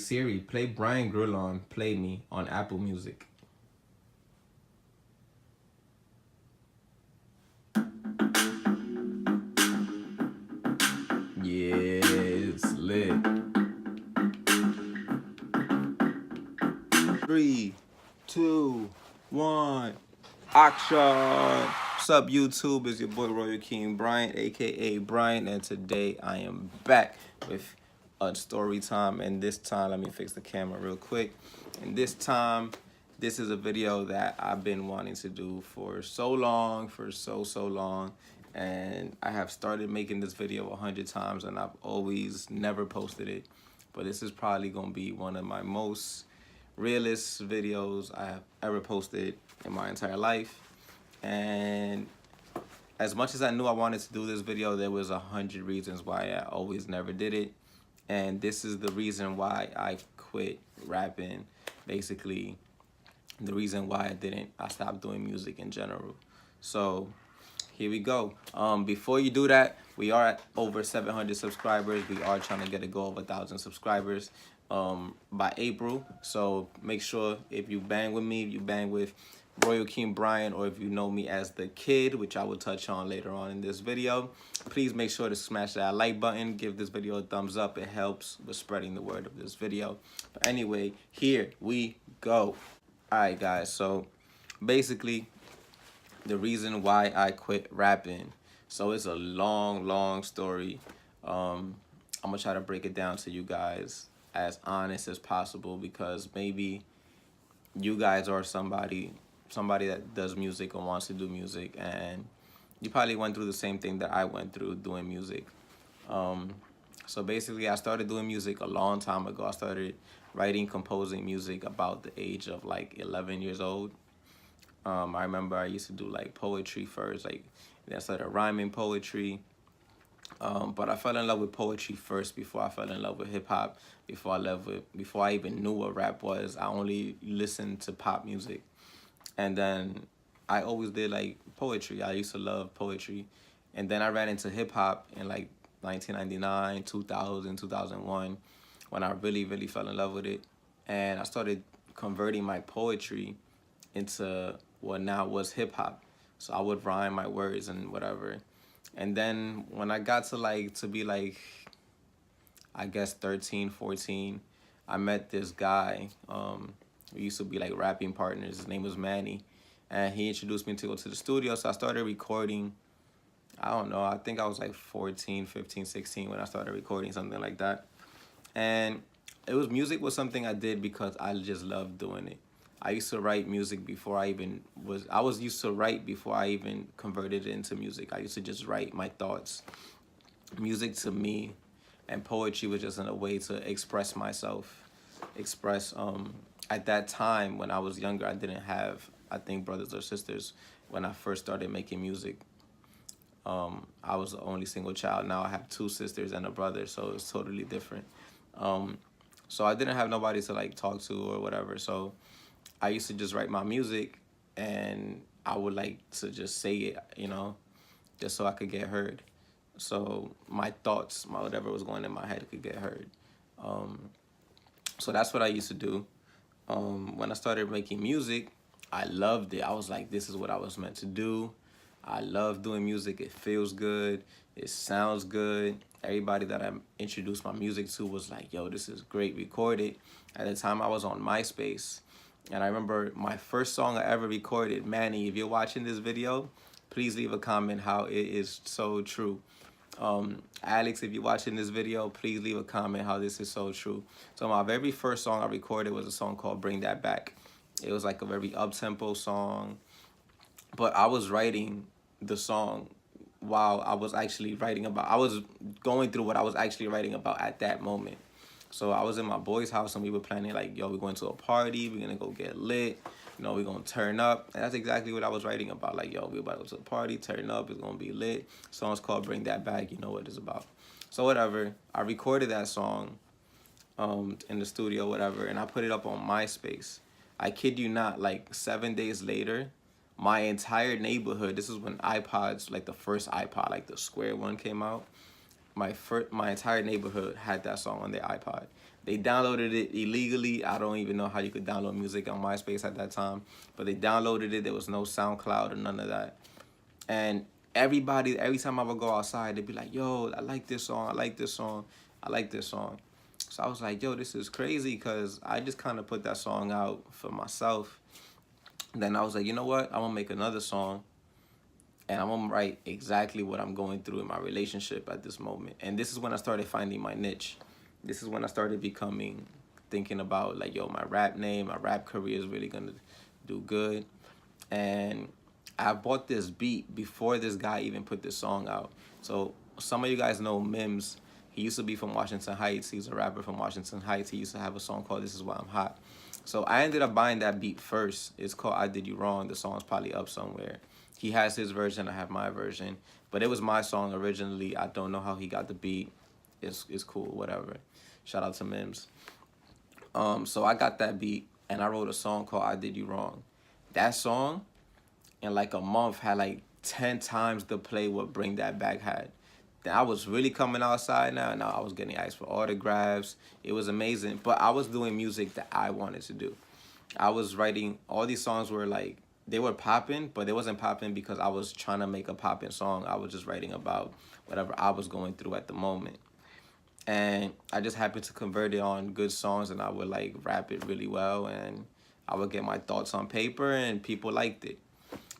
Siri, play Brian Grullon, Play Me on Apple Music. Yes, lit. 3, 2, 1, action! What's up, YouTube? It's your boy RoyalKingBrian, aka Brian, and today I am back with a story time. And this time, let me fix the camera real quick. And this time, this is a video that I've been wanting to do for so long, so long. And I have started making this video 100 times, and I've always never posted it. But this is probably gonna be one of my most realest videos I have ever posted in my entire life. And as much as I knew I wanted to do this video, there was 100 reasons why I always never did it. And this is the reason why I quit rapping. Basically, the reason why I stopped doing music in general. So here we go. Before you do that, we are at over 700 subscribers. We are trying to get a goal of 1,000 subscribers by April. So make sure if you bang with me, if you bang with RoyalKingBrian, or if you know me as The Kid, which I will touch on later on in this video, please make sure to smash that like button. Give this video a thumbs up. It helps with spreading the word of this video. But anyway, here we go. All right, guys. So basically, the reason why I quit rapping. So it's a long story. I'm gonna try to break it down to you guys as honest as possible, because maybe you guys are somebody that does music or wants to do music, and you probably went through the same thing that I went through doing music. So basically, I started doing music a long time ago. I started writing, composing music about the age of like 11 years old. I remember I used to do like poetry first, like then I started rhyming poetry. But I fell in love with poetry first before I fell in love with hip hop. Before I even knew what rap was, I only listened to pop music. And then I always did like poetry. I used to love poetry. And then I ran into hip hop in like 1999, 2000, 2001, when I really fell in love with it. And I started converting my poetry into what now was hip hop. So I would rhyme my words and whatever. And then when I got to be like, I guess 13, 14, I met this guy. We used to be like rapping partners. His name was Manny. And he introduced me to go to the studio. So I started recording. I don't know, I think I was like 14, 15, 16 when I started recording, something like that. And music was something I did because I just loved doing it. I used to write music before I used to write before I even converted it into music. I used to just write my thoughts. Music to me and poetry was just a way to express myself. At that time when I was younger, I didn't have, I think, brothers or sisters when I first started making music. I was the only single child. Now I have 2 sisters and a brother, so it's totally different. So I didn't have nobody to like talk to or whatever. So I used to just write my music, and I would like to just say it, you know, just so I could get heard. So my thoughts, whatever was going in my head could get heard. So that's what I used to do. When I started making music, I loved it. I was like, this is what I was meant to do. I love doing music. It feels good. It sounds good. Everybody that I introduced my music to was like, yo, this is great, record it. At the time, I was on MySpace. And I remember my first song I ever recorded. Manny, if you're watching this video, please leave a comment how it is so true. Alex, if you're watching this video, please leave a comment how this is so true. So my very first song I recorded was a song called Bring That Back. It was like a very up-tempo song. But I was writing the song while I was actually I was going through what I was actually writing about at that moment. So I was in my boy's house, and we were planning like, yo, we're going to a party, we're gonna go get lit, you know, we're gonna turn up. And that's exactly what I was writing about. Like, yo, we're about to go to a party, turn up, it's gonna be lit. Song's called Bring That Back, you know what it's about. So whatever, I recorded that song in the studio, whatever, and I put it up on MySpace. I kid you not, like 7 days later, my entire neighborhood, this is when iPods, like the first iPod, like the square one, came out. My entire neighborhood had that song on their iPod. They downloaded it illegally. I don't even know how you could download music on MySpace at that time, but they downloaded it. There was no SoundCloud or none of that. And everybody, every time I would go outside, they'd be like, yo, I like this song, I like this song, I like this song. So I was like, yo, this is crazy, because I just kind of put that song out for myself. And then I was like, you know what? I'm going to make another song, and I'm going to write exactly what I'm going through in my relationship at this moment. And this is when I started finding my niche. This is when I started thinking about, like, yo, my rap name, my rap career is really going to do good. And I bought this beat before this guy even put this song out. So some of you guys know Mims. He used to be from Washington Heights. He's a rapper from Washington Heights. He used to have a song called This Is Why I'm Hot. So I ended up buying that beat first. It's called I Did You Wrong. The song's probably up somewhere. He has his version, I have my version. But it was my song originally. I don't know how he got the beat. It's cool, whatever. Shout out to Mims. So I got that beat, and I wrote a song called I Did You Wrong. That song, in like a month, had like 10 times the play what Bring That Back had. Then I was really coming outside now, and I was getting asked for autographs. It was amazing, but I was doing music that I wanted to do. I was writing, all these songs were like, they were popping, but they wasn't popping because I was trying to make a popping song. I was just writing about whatever I was going through at the moment. And I just happened to convert it on good songs, and I would like rap it really well, and I would get my thoughts on paper, and people liked it.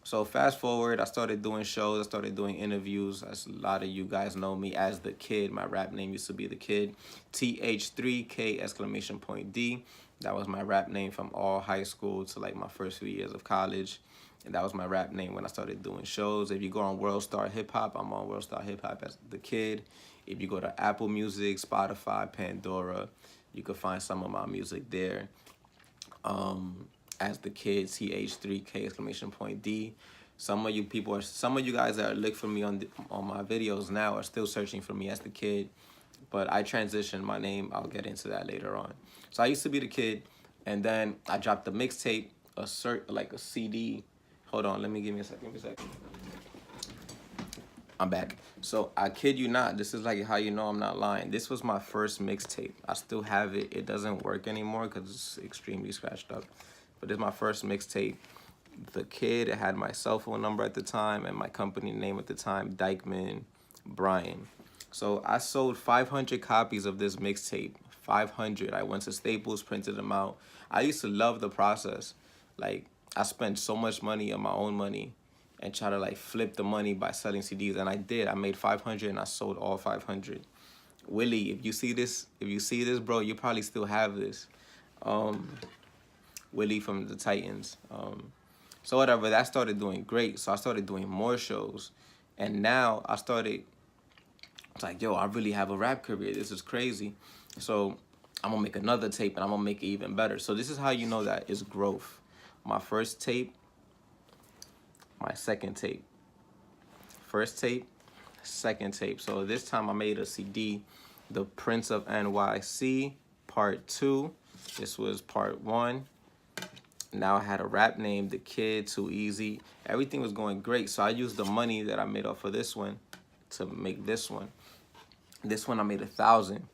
So fast forward, I started doing shows, I started doing interviews. As a lot of you guys know me as The Kid. My rap name used to be The Kid. Th3k exclamation point D. That was my rap name from all high school to like my first few years of college. And that was my rap name when I started doing shows. If you go on World Star Hip Hop, I'm on World Star Hip Hop as The Kid. If you go to Apple Music, Spotify, Pandora, you can find some of my music there. As The Kid, Th3k exclamation point D. Some of you guys that look for me on my videos now are still searching for me as The Kid, but I transitioned my name. I'll get into that later on. So I used to be The Kid, and then I dropped a mixtape, like a CD. Hold on, give me a second. I'm back. So I kid you not, this is like how you know I'm not lying. This was my first mixtape. I still have it. It doesn't work anymore because it's extremely scratched up. But this is my first mixtape. The Kid, it had my cell phone number at the time and my company name at the time, Dyckman Brian. So I sold 500 copies of this mixtape. 500. I went to Staples, printed them out. I used to love the process. Like, I spent so much money on my own money and try to like flip the money by selling CDs, and I did. I made 500 and I sold all 500. Willie, if you see this, bro, you probably still have this. Willie from the Titans. So whatever, that started doing great. So I started doing more shows, and now it's like, yo, I really have a rap career. This is crazy. So I'm gonna make another tape, and I'm gonna make it even better. So this is how you know that it's growth. My first tape, my second tape. First tape, second tape. So this time I made a CD, The Prince of NYC, Part 2. This was Part 1. Now I had a rap name, The Kid, Too Easy. Everything was going great. So I used the money that I made off of this one to make this one. This one I made 1,000.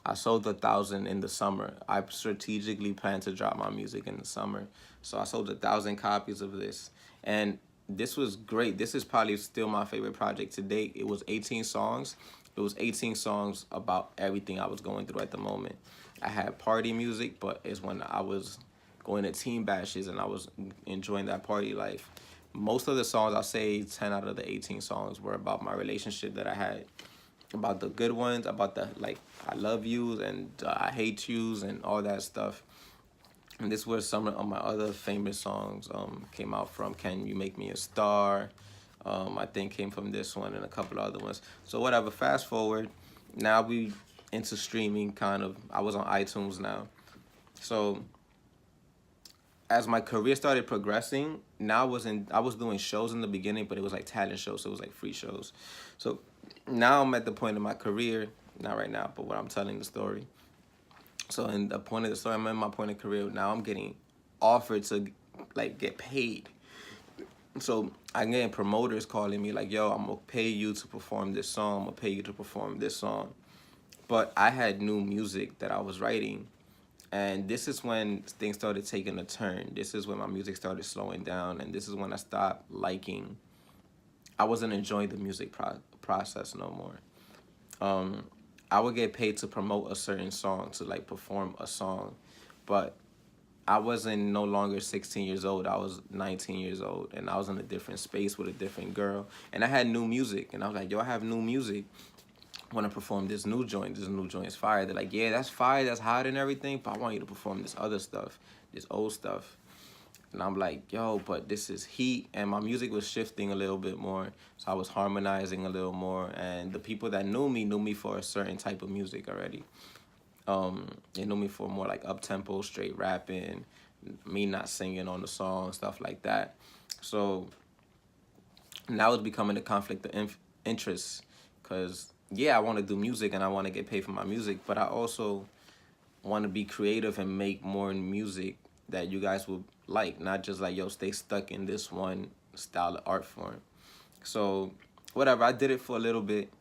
I sold 1,000 in the summer. I strategically planned to drop my music in the summer. So I sold 1,000 copies of this. And this was great. This is probably still my favorite project to date. It was 18 songs. It was 18 songs about everything I was going through at the moment. I had party music, but it's when I was going to team bashes and I was enjoying that party life. Most of the songs, I'll say 10 out of the 18 songs were about my relationship that I had. About the good ones, about the like I love yous and I hate yous and all that stuff. And this was some of my other famous songs came out from. Can You Make Me a Star? I think came from this one and a couple of other ones. So whatever, fast forward. Now we into streaming kind of. I was on iTunes now. So as my career started progressing, now I was doing shows in the beginning, but it was like talent shows, so it was like free shows. So now I'm at the point of my career, not right now, but when I'm telling the story. So in the point of the story, I'm in my point of career. Now I'm getting offered to like get paid. So I'm getting promoters calling me like, yo, I'm gonna pay you to perform this song. I'm gonna pay you to perform this song. but I had new music that I was writing, and this is when things started taking a turn. This is when my music started slowing down, and this is when I stopped liking. I wasn't enjoying the music process no more. Um, I would get paid to promote a certain song, to like perform a song, but I wasn't no longer 16 years old. I was 19 years old, and I was in a different space with a different girl, and I had new music, and I was like, yo, I have new music. I want to perform this new joint. This new joint is fire. They're like, yeah, that's fire, that's hot and everything, but I want you to perform this other stuff, this old stuff. And I'm like, yo, but this is heat. And my music was shifting a little bit more. So I was harmonizing a little more. And the people that knew me for a certain type of music already. They knew me for more like up-tempo, straight rapping, me not singing on the song, stuff like that. So now it's becoming a conflict of interest. Because, yeah, I want to do music and I want to get paid for my music. But I also want to be creative and make more music that you guys will like, not just like, yo, stay stuck in this one style of art form. So whatever, I did it for a little bit,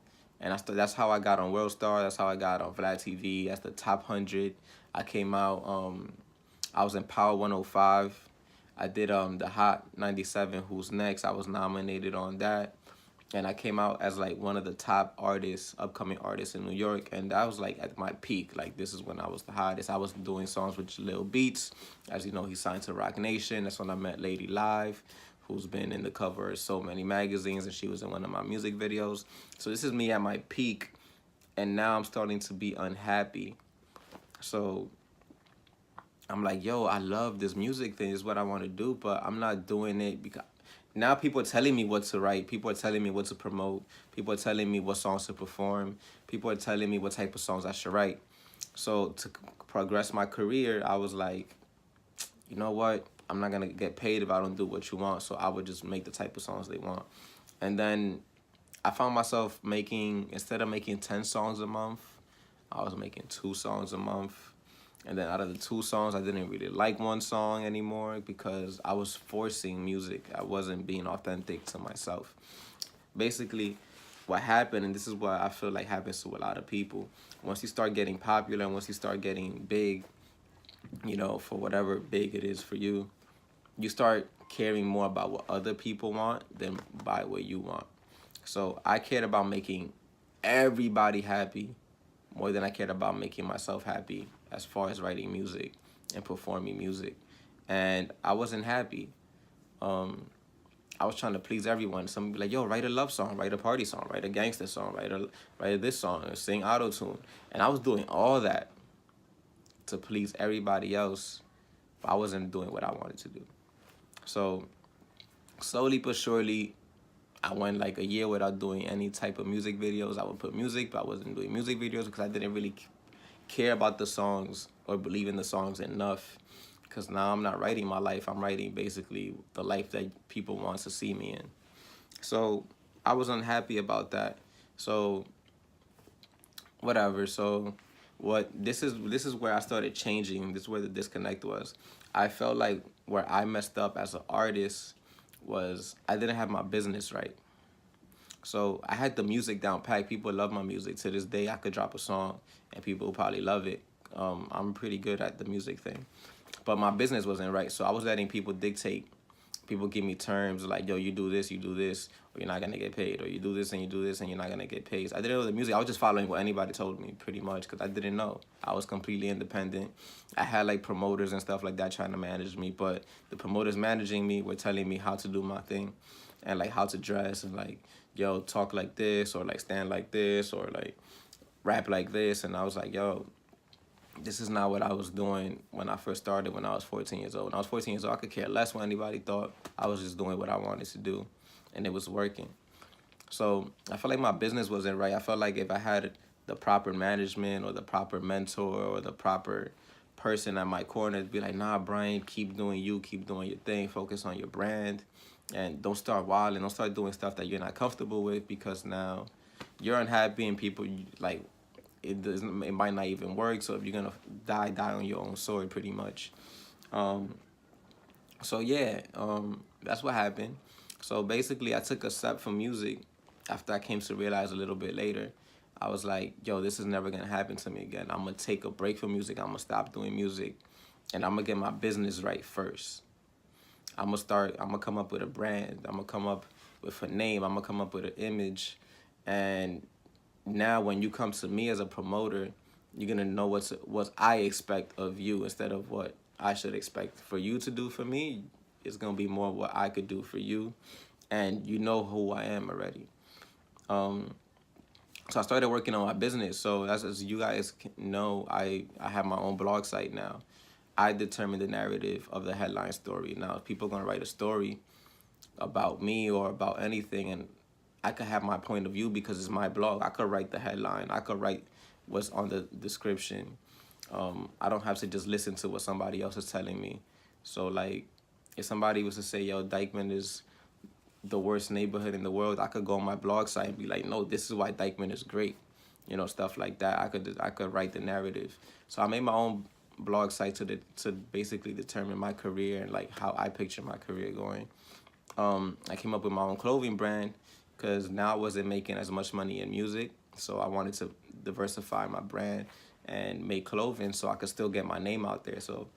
and that's how I got on World Star. That's how I got on Vlad TV. That's the top 100. I came out. I was in Power 105. I did the Hot 97. Who's Next? I was nominated on that, and I came out as like one of the top artists, upcoming artists in New York, and that was like at my peak. Like this is when I was the hottest. I was doing songs with Lil Beats, as you know, he signed to Rock Nation. That's when I met Lady Live, who's been in the cover of so many magazines, and she was in one of my music videos. So this is me at my peak, and now I'm starting to be unhappy. So I'm like, yo, I love this music thing. This is what I want to do, but I'm not doing it because now people are telling me what to write. People are telling me what to promote. People are telling me what songs to perform. People are telling me what type of songs I should write. So to progress my career, I was like, you know what? I'm not going to get paid if I don't do what you want. So I would just make the type of songs they want. And then I found myself making, instead of making 10 songs a month, I was making 2 songs a month. And then out of the 2 songs, I didn't really like one song anymore because I was forcing music. I wasn't being authentic to myself. Basically, what happened, and this is what I feel like happens to a lot of people, once you start getting popular, once you start getting big, you know, for whatever big it is for you, you start caring more about what other people want than by what you want. So I cared about making everybody happy more than I cared about making myself happy as far as writing music and performing music. And I wasn't happy. I was trying to please everyone. Some be like, yo, write a love song, write a party song, write a gangster song, write this song, sing auto-tune. And I was doing all that to please everybody else, but I wasn't doing what I wanted to do. So slowly but surely, I went like a year without doing any type of music videos. I would put music, but I wasn't doing music videos because I didn't really care about the songs or believe in the songs enough. Because now I'm not writing my life. I'm writing basically the life that people want to see me in. So I was unhappy about that. So whatever. So this is where I started changing. This is where the disconnect was. I felt like where I messed up as an artist was I didn't have my business right. So I had the music down packed. People love my music. To this day, I could drop a song and people probably love it. I'm pretty good at the music thing. But my business wasn't right. So I was letting people dictate. People give me terms like, yo, you do this, or you're not going to get paid. Or you do this, and you're not going to get paid. So I didn't know the music. I was just following what anybody told me pretty much because I didn't know. I was completely independent. I had like promoters and stuff like that trying to manage me. But the promoters managing me were telling me how to do my thing and like how to dress and like, yo, talk like this or like stand like this or like rap like this. And I was like, yo, this is not what I was doing when I first started when I was 14 years old. When I was 14 years old, I could care less what anybody thought. I was just doing what I wanted to do, and it was working. So I felt like my business wasn't right. I felt like if I had the proper management or the proper mentor or the proper person at my corner to be like, nah, Brian, keep doing you, keep doing your thing, focus on your brand, and don't start wilding, don't start doing stuff that you're not comfortable with because now you're unhappy and people like, it might not even work. So if you're gonna die on your own sword, pretty much. So yeah, that's what happened. So basically, I took a step from music after I came to realize a little bit later. I was like, yo, this is never gonna happen to me again. I'm gonna take a break from music. I'm gonna stop doing music, and I'm gonna get my business right first. I'm gonna come up with a brand. I'm gonna come up with a name. I'm gonna come up with an image. And now when you come to me as a promoter, you're gonna know what I expect of you instead of what I should expect for you to do for me. It's gonna be more what I could do for you, and you know who I am already. So I started working on my business. So as you guys know, I have my own blog site now. I determine the narrative of the headline story. Now, if people are gonna write a story about me or about anything, and I could have my point of view because it's my blog. I could write the headline. I could write what's on the description. I don't have to just listen to what somebody else is telling me. So like, if somebody was to say, yo, Dyckman is the worst neighborhood in the world, I could go on my blog site and be like, no, this is why Dyckman is great. You know, stuff like that. I could write the narrative. So I made my own blog site to basically determine my career and like how I picture my career going. I came up with my own clothing brand because now I wasn't making as much money in music, so I wanted to diversify my brand and make clothing so I could still get my name out there. So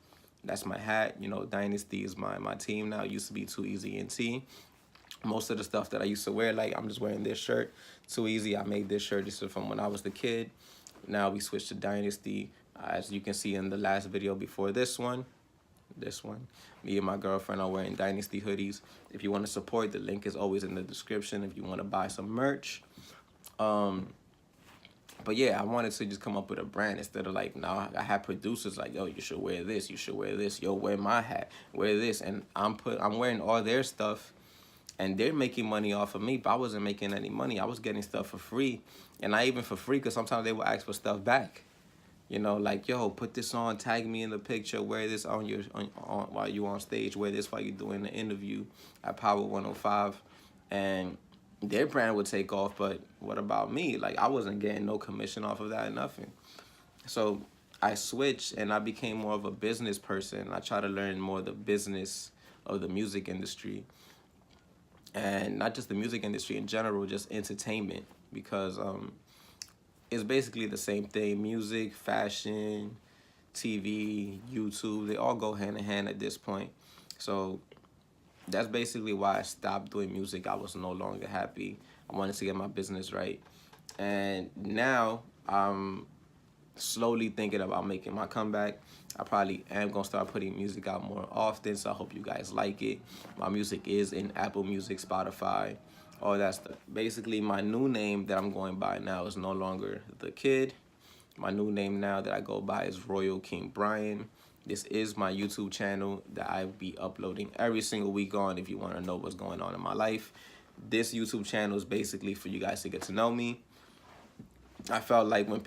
that's my hat. You know, Dynasty is my team now. It used to be Too Easy and T. Most of the stuff that I used to wear, like I'm just wearing this shirt, Too Easy. I made this shirt. This is from when I was the kid. Now we switched to Dynasty. As you can see in the last video before this one, me and my girlfriend are wearing Dynasty hoodies. If you want to support, the link is always in the description if you want to buy some merch. But yeah, I wanted to just come up with a brand instead of like, now I have producers like, yo, you should wear this, you should wear this, yo, wear my hat, wear this, and I'm wearing all their stuff, and they're making money off of me, but I wasn't making any money. I was getting stuff for free, and not even for free, because sometimes they will ask for stuff back. You know, like, yo, put this on, tag me in the picture, wear this on while you on stage, wear this while you're doing the interview at Power 105, and their brand would take off. But what about me? Like, I wasn't getting no commission off of that, nothing. So I switched and I became more of a business person. I try to learn more the business of the music industry, and not just the music industry in general, just entertainment, because it's basically the same thing. Music, fashion, TV, YouTube, they all go hand in hand at this point. So that's basically why I stopped doing music. I was no longer happy. I wanted to get my business right. And now I'm slowly thinking about making my comeback. I probably am going to start putting music out more often, so I hope you guys like it. My music is in Apple Music, Spotify, all that stuff. Basically, my new name that I'm going by now is no longer The Kid. My new name now that I go by is RoyalKingBrian. This is my YouTube channel that I'll be uploading every single week on if you want to know what's going on in my life. This YouTube channel is basically for you guys to get to know me. I felt like when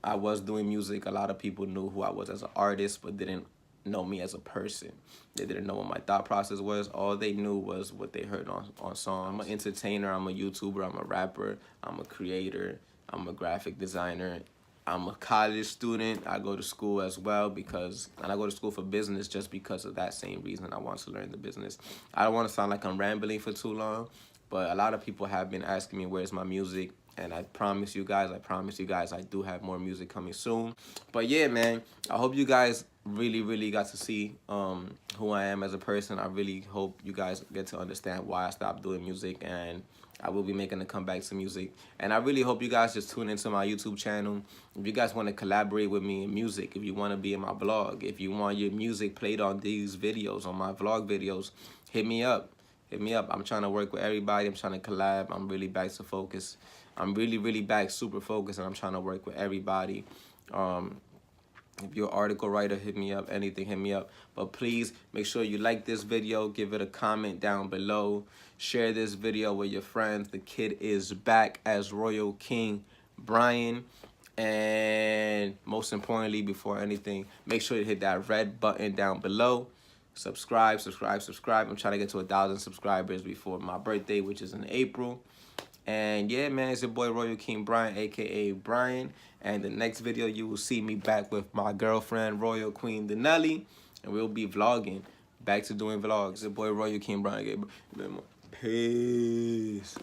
I was doing music, a lot of people knew who I was as an artist, but didn't know me as a person. They didn't know what my thought process was. All they knew was what they heard on songs. I'm an entertainer, I'm a YouTuber, I'm a rapper, I'm a creator, I'm a graphic designer, I'm a college student. I go to school as well and I go to school for business just because of that same reason. I want to learn the business. I don't want to sound like I'm rambling for too long, but a lot of people have been asking me, where's my music? And I promise you guys, I do have more music coming soon. But yeah, man, I hope you guys really got to see who I am as a person. I really hope you guys get to understand why I stopped doing music, and I will be making a comeback to music. And I really hope you guys just tune into my YouTube channel. If you guys want to collaborate with me in music, if you want to be in my blog, if you want your music played on these videos, on my vlog videos, hit me up. Hit me up. I'm trying to work with everybody. I'm trying to collab. I'm really back to focus. I'm really back, super focused, and I'm trying to work with everybody. If you're an article writer, hit me up. Anything, hit me up. But please make sure you like this video. Give it a comment down below. Share this video with your friends. The kid is back as RoyalKingBrian. And most importantly, before anything, make sure you hit that red button down below. Subscribe. I'm trying to get to 1,000 subscribers before my birthday, which is in April. And yeah, man, it's your boy RoyalKingBrian, aka Brian. And the next video, you will see me back with my girlfriend, Royal Queen Denelli, and we'll be vlogging. Back to doing vlogs. It's your boy RoyalKingBrian. Peace.